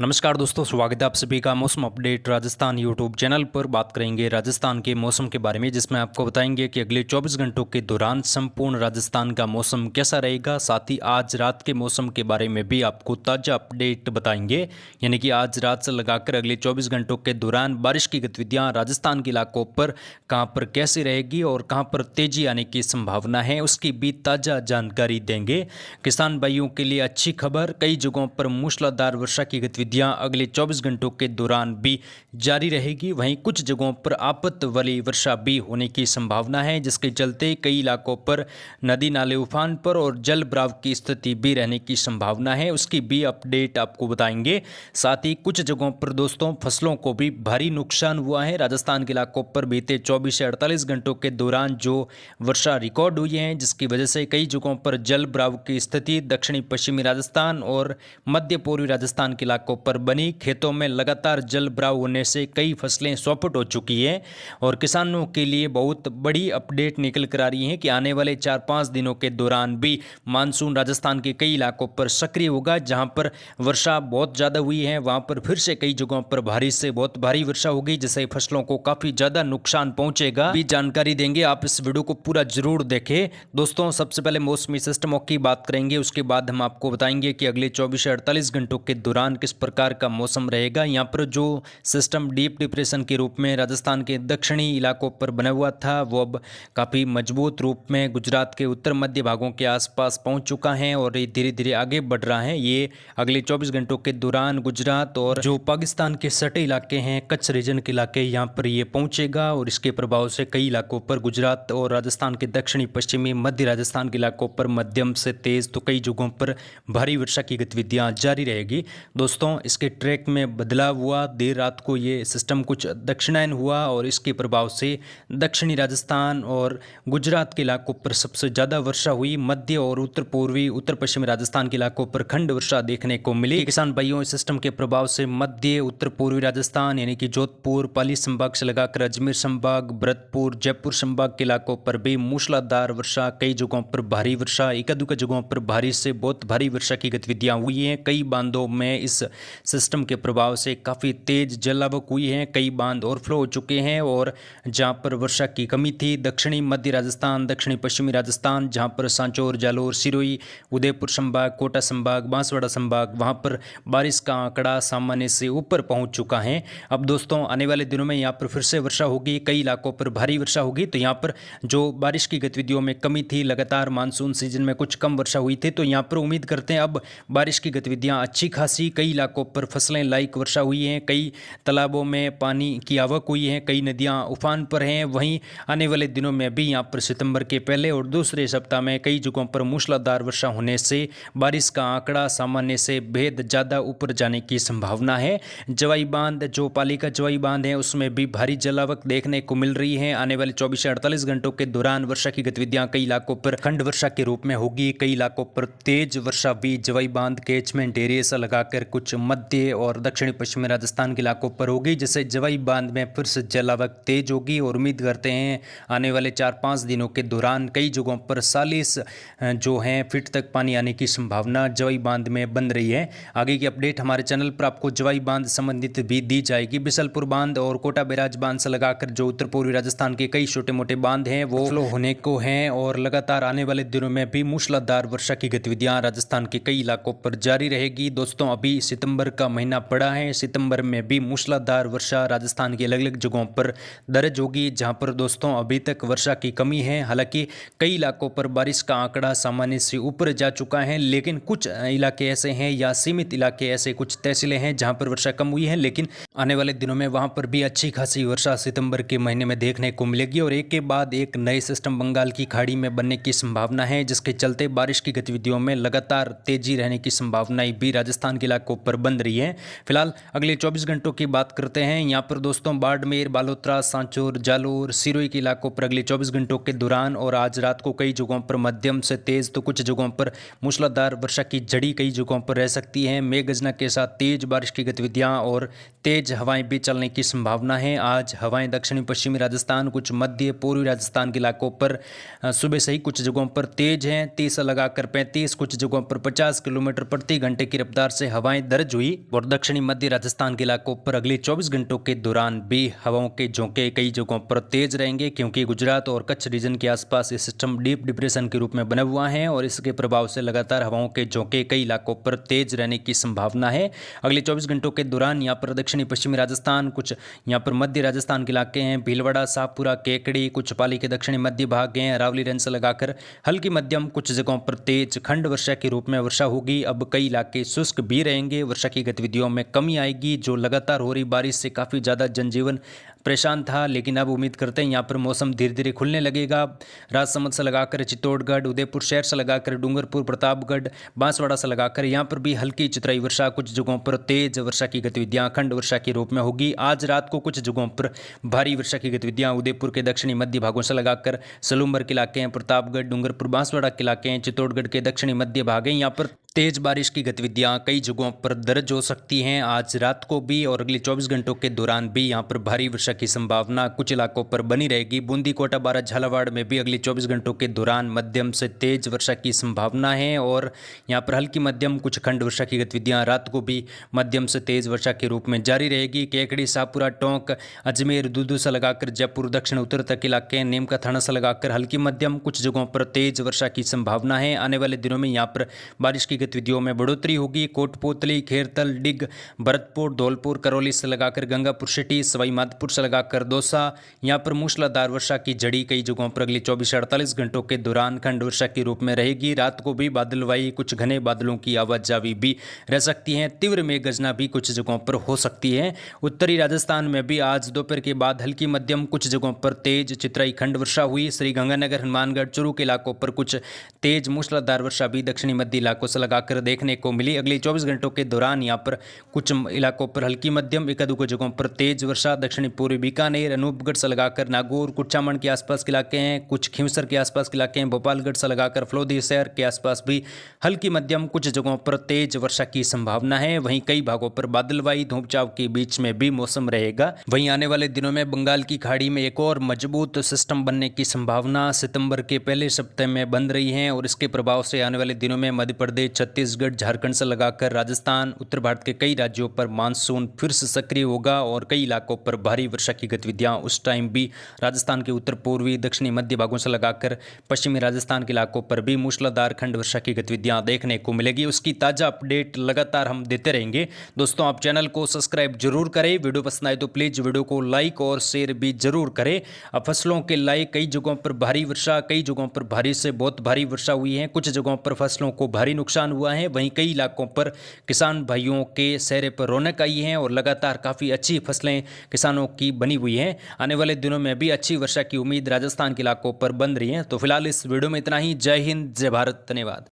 नमस्कार दोस्तों, स्वागत है आप सभी का मौसम अपडेट राजस्थान यूट्यूब चैनल पर। बात करेंगे राजस्थान के मौसम के बारे में, जिसमें आपको बताएंगे कि अगले 24 घंटों के दौरान संपूर्ण राजस्थान का मौसम कैसा रहेगा। साथ ही आज रात के मौसम के बारे में भी आपको ताज़ा अपडेट बताएंगे, यानी कि आज रात से लगाकर अगले 24 घंटों के दौरान बारिश की गतिविधियाँ राजस्थान के इलाकों पर कहाँ पर कैसी रहेगी और कहाँ पर तेजी आने की संभावना है, उसकी भी ताज़ा जानकारी देंगे। किसान भाइयों के लिए अच्छी खबर, कई जगहों पर मूसलाधार वर्षा की गतिविधियां अगले 24 घंटों के दौरान भी जारी रहेगी। वहीं कुछ जगहों पर आफत वाली वर्षा भी होने की संभावना है, जिसके चलते कई इलाकों पर नदी नाले उफान पर और जल भराव की स्थिति भी रहने की संभावना है, उसकी भी अपडेट आपको बताएंगे। साथ ही कुछ जगहों पर दोस्तों फसलों को भी भारी नुकसान हुआ है। राजस्थान के इलाकों पर बीते 24 से 48 घंटों के दौरान जो वर्षा रिकॉर्ड हुई है, जिसकी वजह से कई जगहों पर जल भराव की स्थिति दक्षिणी पश्चिमी राजस्थान और मध्य पूर्वी राजस्थान के इलाकों पर बनी। खेतों में लगातार जल भराव होने से कई फसलें चौपट हो चुकी हैं और किसानों के लिए बहुत बड़ी अपडेट निकल कर आ रही है कि आने वाले 4-5 दिनों के दौरान भी मानसून राजस्थान के कई इलाकों पर सक्रिय होगा। जहां पर वर्षा बहुत ज़्यादा हुई है, वहां पर फिर से कई जगहों पर भारी से बहुत भारी वर्षा होगी, जिससे फसलों को काफ़ी ज़्यादा नुकसान पहुंचेगा। भी जानकारी देंगे, आप इस वीडियो को पूरा जरूर देखें। दोस्तों सबसे पहले मौसमी सिस्टमों की बात करेंगे, उसके बाद हम आपको बताएंगे कि अगले 24 से 48 घंटों के दौरान किस प्रकार का मौसम रहेगा। यहाँ पर जो सिस्टम डीप डिप्रेशन के रूप में राजस्थान के दक्षिणी इलाकों पर बना हुआ था, वो अब काफ़ी मजबूत रूप में गुजरात के उत्तर मध्य भागों के आसपास पहुंच चुका है और ये धीरे धीरे आगे बढ़ रहा है। ये अगले 24 घंटों के दौरान गुजरात और जो पाकिस्तान के सटे इलाके हैं, कच्छ रीजन के इलाके, यहाँ पर ये पहुंचेगा और इसके प्रभाव से कई इलाकों पर गुजरात और राजस्थान के दक्षिणी पश्चिमी मध्य राजस्थान के इलाकों पर मध्यम से तेज तो कई जगहों पर भारी वर्षा की गतिविधियां जारी रहेगी। दोस्तों इसके ट्रैक में बदलाव हुआ, देर रात को ये सिस्टम कुछ दक्षिणायन हुआ और इसके प्रभाव से दक्षिणी राजस्थान और गुजरात के इलाकों पर सबसे ज़्यादा वर्षा हुई। मध्य और उत्तर पूर्वी उत्तर पश्चिमी राजस्थान के इलाकों पर खंड वर्षा देखने को मिली। किसान भाइयों, इस सिस्टम के प्रभाव से मध्य उत्तर पूर्वी राजस्थान यानी कि जोधपुर पाली संभाग से लगाकर अजमेर संभाग, भरतपुर, जयपुर संभाग के इलाकों पर भी मूसलाधार वर्षा, कई जगहों पर भारी वर्षा, एकाधिक जगहों पर भारी से बहुत भारी वर्षा की गतिविधियां हुई हैं। कई बांधों में इस सिस्टम के प्रभाव से काफ़ी तेज जलावक हुई है, कई बांध ओवरफ्लो हो चुके हैं और जहां पर वर्षा की कमी थी दक्षिणी मध्य राजस्थान, दक्षिणी पश्चिमी राजस्थान, जहां पर सांचौर, जालोर, सिरोही, उदयपुर संभाग, कोटा संभाग, बांसवाड़ा संभाग, वहां पर बारिश का आंकड़ा सामान्य से ऊपर पहुंच चुका है। अब दोस्तों आने वाले दिनों में यहाँ पर फिर से वर्षा होगी, कई इलाकों पर भारी वर्षा होगी। तो यहाँ पर जो बारिश की गतिविधियों में कमी थी, लगातार मानसून सीजन में कुछ कम वर्षा हुई थी, तो यहाँ पर उम्मीद करते हैं अब बारिश की गतिविधियाँ अच्छी खासी, कई इलाकों पर फसलें लायक वर्षा हुई हैं, कई तालाबों में पानी की आवक हुई है, कई नदियां उफान पर हैं। वहीं आने वाले दिनों में भी यहाँ पर सितंबर के पहले और दूसरे सप्ताह में कई जगहों पर मूसलाधार वर्षा होने से बारिश का आंकड़ा सामान्य से बेहद ज़्यादा ऊपर जाने की संभावना है। जवाई बांध, जो पाली का जवाई बांध है, उसमें भी भारी जलावक देखने को मिल रही है। आने वाले 24 से 48 घंटों के दौरान वर्षा की गतिविधियां कई इलाकों पर खंड वर्षा के रूप में होगी, कई इलाकों पर तेज वर्षा भी जवाई बांध कैचमेंट एरिया से लगाकर कुछ मध्य और दक्षिणी पश्चिमी राजस्थान के इलाकों पर होगी, जिससे जवाई बांध में फिर से जलावक तेज होगी और उम्मीद करते हैं आने वाले 4-5 दिनों के दौरान कई जगहों पर 40 जो हैं फीट तक पानी आने की संभावना जवाई बांध में बन रही है। आगे की अपडेट हमारे चैनल पर आपको जवाई बांध संबंधित भी दी जाएगी। बिसलपुर बांध और कोटा बैराज बांध से लगाकर जो उत्तर पूर्वी राजस्थान के कई छोटे मोटे बांध हैं वो फ्लो होने को हैं और लगातार आने वाले दिनों में भी मूसलाधार वर्षा की गतिविधियां राजस्थान के कई इलाकों पर जारी रहेगी। दोस्तों अभी सितंबर का महीना पड़ा है, सितंबर में भी मूसलाधार वर्षा राजस्थान की अलग अलग जगहों पर दर्ज होगी, जहां पर दोस्तों अभी तक वर्षा की कमी है। हालांकि कई इलाकों पर बारिश का आंकड़ा सामान्य से ऊपर जा चुका है, लेकिन कुछ इलाके ऐसे हैं या सीमित इलाके ऐसे कुछ तहसीलें हैं जहां पर वर्षा कम हुई है, लेकिन आने वाले दिनों में वहां पर भी अच्छी खासी वर्षा सितंबर के महीने में देखने को मिलेगी और एक के बाद एक नए सिस्टम बंगाल की खाड़ी में बनने की संभावना है, जिसके चलते बारिश की गतिविधियों में लगातार तेजी रहने की संभावनाएं भी राजस्थान के इलाकों पर बन रही है। फिलहाल अगले 24 घंटों की बात करते हैं। यहाँ पर दोस्तों बाड़मेर, बालोतरा, सांचौर, जालोर, सिरोही के इलाकों पर अगले 24 घंटों के दौरान और आज रात को कई जगहों पर मध्यम से तेज तो कुछ जगहों पर मूसलाधार वर्षा की झड़ी कई जगहों पर रह सकती है। मेघ गर्जना के साथ तेज बारिश की गतिविधियां और तेज हवाएं भी चलने की संभावना है। आज हवाएं दक्षिणी पश्चिमी राजस्थान, कुछ मध्य पूर्वी राजस्थान के इलाकों पर सुबह से ही कुछ जगहों पर तेज हैं, 30 लगाकर 35, कुछ जगहों पर 50 किलोमीटर प्रति घंटे की रफ्तार से हवाएं दर्ज दर्ज हुई और दक्षिणी मध्य राजस्थान के इलाकों पर अगले 24 घंटों के दौरान भी हवाओं के झोंके कई जगहों पर तेज रहेंगे, क्योंकि गुजरात और कच्छ रीजन के आसपास ये सिस्टम डीप डिप्रेशन के रूप में बना हुआ है और इसके प्रभाव से लगातार हवाओं के झोंके कई इलाकों पर तेज रहने की संभावना है। अगले 24 घंटों के दौरान यहाँ पर दक्षिणी पश्चिमी राजस्थान, कुछ यहाँ पर मध्य राजस्थान के इलाके हैं, भीलवाड़ा, शाहपुरा, केकड़ी, कुछ पाली के दक्षिणी मध्य भाग हैं, अरावली रेंज से लगाकर हल्की मध्यम कुछ जगहों पर तेज खंड वर्षा के रूप में वर्षा होगी। अब कई इलाके शुष्क भी रहेंगे, वर्षा की गतिविधियों में कमी आएगी। जो लगातार हो रही बारिश से काफ़ी ज़्यादा जनजीवन परेशान था, लेकिन अब उम्मीद करते हैं यहाँ पर मौसम धीरे धीरे खुलने लगेगा। राजसमंद से लगाकर चित्तौड़गढ़, उदयपुर शहर से लगाकर डूंगरपुर, प्रतापगढ़, बांसवाड़ा से लगाकर यहाँ पर भी हल्की चितराई वर्षा, कुछ जगहों पर तेज वर्षा की गतिविधियाँ खंड वर्षा के रूप में होगी। आज रात को कुछ जगहों पर भारी वर्षा की गतिविधियाँ उदयपुर के दक्षिणी मध्य भागों से लगाकर सलूम्बर के इलाके हैं, प्रतापगढ़, डूंगरपुर, बांसवाड़ा के इलाके हैं, चित्तौड़गढ़ के दक्षिणी मध्य भाग हैं, यहाँ पर तेज बारिश की गतिविधियां कई जगहों पर दर्ज हो सकती हैं आज रात को भी, और अगले 24 घंटों के दौरान भी यहां पर भारी वर्षा की संभावना कुछ इलाकों पर बनी रहेगी। बूंदी, कोटा, बारा, झालावाड़ में भी अगले 24 घंटों के दौरान मध्यम से तेज वर्षा की संभावना है और यहां पर हल्की मध्यम कुछ खंड वर्षा की गतिविधियां रात को भी मध्यम से तेज वर्षा के रूप में जारी रहेगी। केकड़ी, शाहपुरा, टोंक, अजमेर, दूदू से लगाकर जयपुर, दक्षिण उत्तर तक इलाके, नीमका थाना से लगाकर हल्की मध्यम कुछ जगहों पर तेज वर्षा की संभावना है। आने वाले दिनों में यहाँ पर बारिश की गतिविधियों में बढ़ोतरी होगी। कोटपूतली, खेरतल, डिग, भरतपुर, धौलपुर, करौली से लगाकर गंगापुर सिटी, सवाई माधोपुर से लगाकर दौसा, यहां पर मूसलाधार वर्षा की झड़ी कई जगहों पर अगले 24 से 48 घंटों के दौरान खंड वर्षा के रूप में रहेगी। रात को भी बादलवाई, कुछ घने बादलों की आवाजावी भी रह सकती है। तीव्र मेघ गर्जना भी कुछ जगहों पर हो सकती है। उत्तरी राजस्थान में भी आज दोपहर के बाद हल्की मध्यम कुछ जगहों पर तेज चितराई खंड वर्षा हुई। श्रीगंगानगर, हनुमानगढ़, चूरू के इलाकों पर कुछ तेज मूसलाधार वर्षा भी दक्षिणी मध्य इलाकों से लगाकर देखने को मिली। अगले 24 घंटों के दौरान यहां पर कुछ इलाकों पर हल्की मध्यम, एक आध जगहों पर तेज वर्षा। दक्षिणी पूर्वी बीकानेर, अनूपगढ़ से लगाकर नागौर, कुचामन के आसपास के इलाके हैं, कुछ खींवसर के आसपास के इलाके हैं, भोपालगढ़ से लगाकर फलोदी शहर के आसपास भी हल्की मध्यम कुछ जगहों पर तेज वर्षा की संभावना है। वहीं कई भागों पर बादलवाई धूप छांव के बीच में भी मौसम रहेगा। वहीं आने वाले दिनों में बंगाल की खाड़ी में एक और मजबूत सिस्टम बनने की संभावना सितंबर के पहले सप्ताह में बन रही है और इसके प्रभाव से आने वाले दिनों में मध्य प्रदेश, छत्तीसगढ़, झारखंड से लगाकर राजस्थान, उत्तर भारत के कई राज्यों पर मानसून फिर से सक्रिय होगा और कई इलाकों पर भारी वर्षा की गतिविधियां उस टाइम भी राजस्थान के उत्तर पूर्वी, दक्षिणी मध्य भागों से लगाकर पश्चिमी राजस्थान के इलाकों पर भी मूसलाधार खंड वर्षा की गतिविधियां देखने को मिलेगी। उसकी ताज़ा अपडेट लगातार हम देते रहेंगे। दोस्तों, आप चैनल को सब्सक्राइब जरूर करें, वीडियो पसंद आए तो प्लीज़ वीडियो को लाइक और शेयर भी जरूर करें। अब फसलों के लायक कई जगहों पर भारी वर्षा, कई जगहों पर भारी से बहुत भारी वर्षा हुई है, कुछ जगहों पर फसलों को भारी नुकसान हुआ है। वहीं कई इलाकों पर किसान भाइयों के चेहरे पर रौनक आई है और लगातार काफ़ी अच्छी फसलें किसानों की बनी हुई हैं। आने वाले दिनों में भी अच्छी वर्षा की उम्मीद राजस्थान के इलाकों पर बन रही है। तो फिलहाल इस वीडियो में इतना ही। जय हिंद, जय भारत, धन्यवाद।